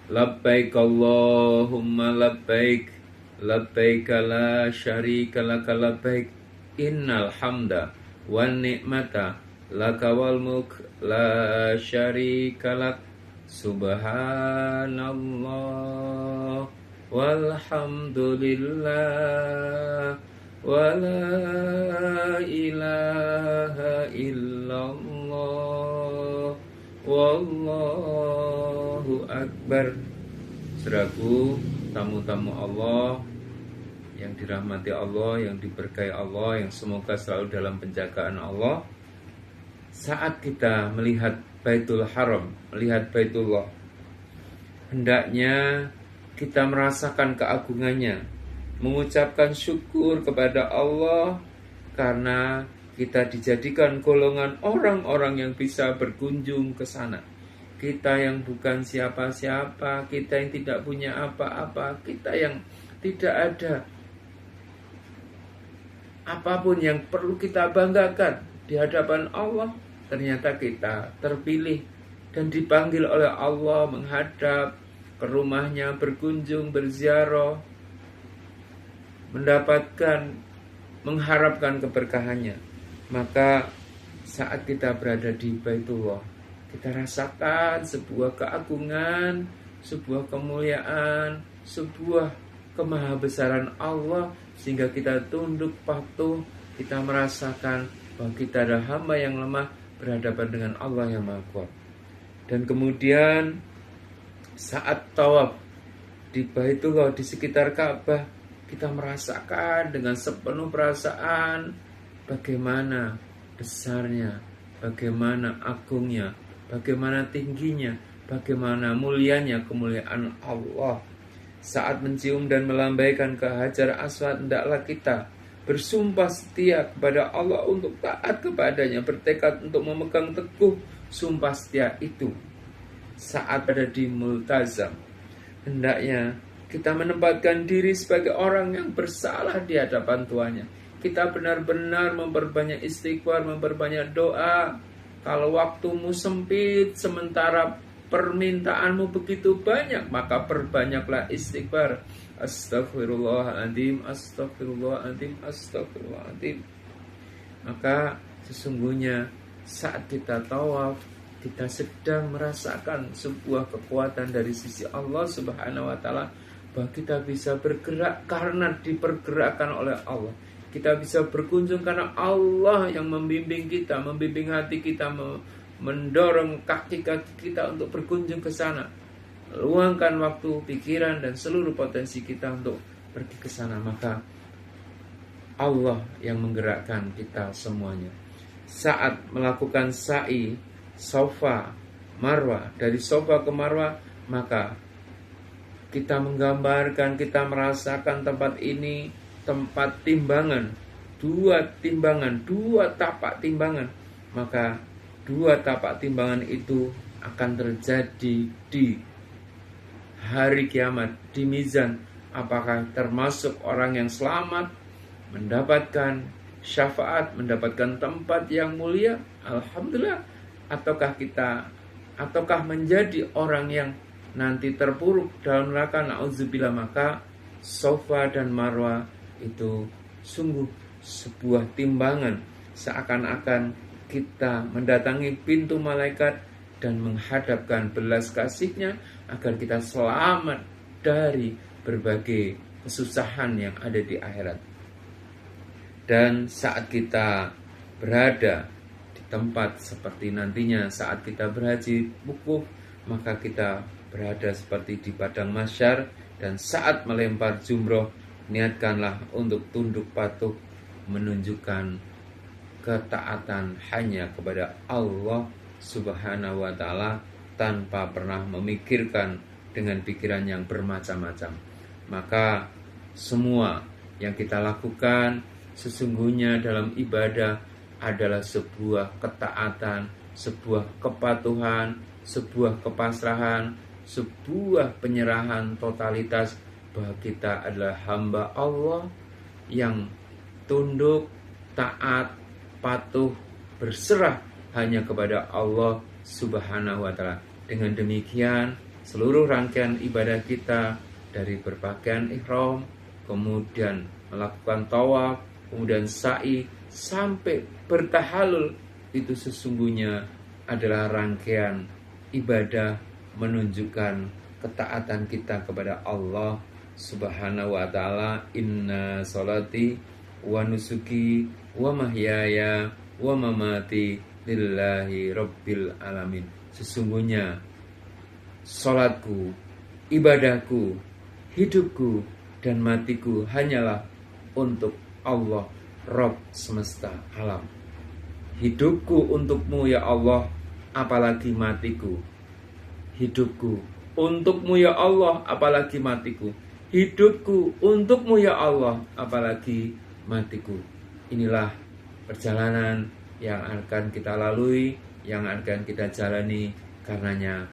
Labbaik Allahumma labbaik, labbaik la syarika laka labbaik, innal hamda wan ni'mata laka wal mulk la syarika lak, subhanallah walhamdulillah wala ilaha illallah wallahu akbar. Saudaraku, tamu-tamu Allah yang dirahmati Allah, yang diberkahi Allah, yang semoga selalu dalam penjagaan Allah. Saat kita melihat Baitul Haram, melihat Baitullah, hendaknya kita merasakan keagungannya, mengucapkan syukur kepada Allah karena kita dijadikan golongan orang-orang yang bisa berkunjung ke sana. Kita yang bukan siapa-siapa, kita yang tidak punya apa-apa, kita yang tidak ada apapun yang perlu kita banggakan di hadapan Allah, ternyata kita terpilih dan dipanggil oleh Allah menghadap ke rumahnya, berkunjung, berziarah, mengharapkan keberkahannya. Maka saat kita berada di Baitullah, kita rasakan sebuah keagungan, sebuah kemuliaan, sebuah kemahabesaran Allah, sehingga kita tunduk patuh, kita merasakan bahwa kita adalah hamba yang lemah berhadapan dengan Allah yang Maha Kuat. Dan kemudian saat tawaf di Baitullah, di sekitar Ka'bah, kita merasakan dengan sepenuh perasaan bagaimana besarnya, bagaimana agungnya, bagaimana tingginya, bagaimana mulianya kemuliaan Allah. Saat mencium dan melambaikan ke Hajar Aswad, hendaklah kita bersumpah setia kepada Allah untuk taat kepadanya, bertekad untuk memegang teguh sumpah setia itu. Saat ada di Multazam, hendaknya kita menempatkan diri sebagai orang yang bersalah di hadapan Tuhannya. Kita benar-benar memperbanyak istighfar, memperbanyak doa. Kalau waktumu sempit, sementara permintaanmu begitu banyak, maka perbanyaklah istighfar. Astagfirullahaladzim, astagfirullahaladzim, astagfirullahaladzim. Maka sesungguhnya saat kita tawaf, kita sedang merasakan sebuah kekuatan dari sisi Allah Subhanahu wa Ta'ala, bahwa kita bisa bergerak karena dipergerakkan oleh Allah. Kita bisa berkunjung karena Allah yang membimbing kita, membimbing hati kita, mendorong kaki-kaki kita untuk berkunjung ke sana. Luangkan waktu, pikiran, dan seluruh potensi kita untuk pergi ke sana. Maka Allah yang menggerakkan kita semuanya. Saat melakukan sa'i, Safa, Marwah, dari Safa ke Marwah, maka kita menggambarkan, kita merasakan tempat ini tempat timbangan, dua tapak timbangan. Maka dua tapak timbangan itu akan terjadi di hari kiamat, di mizan. Apakah termasuk orang yang selamat, mendapatkan syafaat, mendapatkan tempat yang mulia, alhamdulillah, ataukah menjadi orang yang nanti terpuruk dalam neraka, na'udzubillah. Maka Safa dan Marwah itu sungguh sebuah timbangan, seakan-akan kita mendatangi pintu malaikat dan menghadapkan belas kasihnya agar kita selamat dari berbagai kesusahan yang ada di akhirat. Dan saat kita berada di tempat seperti nantinya saat kita berhaji wukuf, maka kita berada seperti di padang mahsyar. Dan saat melempar jumroh, niatkanlah untuk tunduk patuh, menunjukkan ketaatan hanya kepada Allah Subhanahu wa Ta'ala, tanpa pernah memikirkan dengan pikiran yang bermacam-macam. Maka semua yang kita lakukan sesungguhnya dalam ibadah adalah sebuah ketaatan, sebuah kepatuhan, sebuah kepasrahan, sebuah penyerahan totalitas, bahwa kita adalah hamba Allah yang tunduk, taat, patuh, berserah hanya kepada Allah Subhanahu wa Ta'ala. Dengan demikian, seluruh rangkaian ibadah kita dari berpakaian ihram, kemudian melakukan tawaf, kemudian sa'i sampai bertahalul, itu sesungguhnya adalah rangkaian ibadah menunjukkan ketaatan kita kepada Allah Subhanahu wa ta'ala. Inna sholati wa nusuki wa mahyaya wa mamati lillahi rabbil alamin. Sesungguhnya sholatku, ibadahku, hidupku, dan matiku hanyalah untuk Allah, Rabb semesta alam. Hidupku untukmu ya Allah, apalagi matiku. Hidupku untukmu ya Allah, apalagi matiku. Hidupku untukmu ya Allah, apalagi matiku. Inilah perjalanan yang akan kita lalui, yang akan kita jalani. Karenanya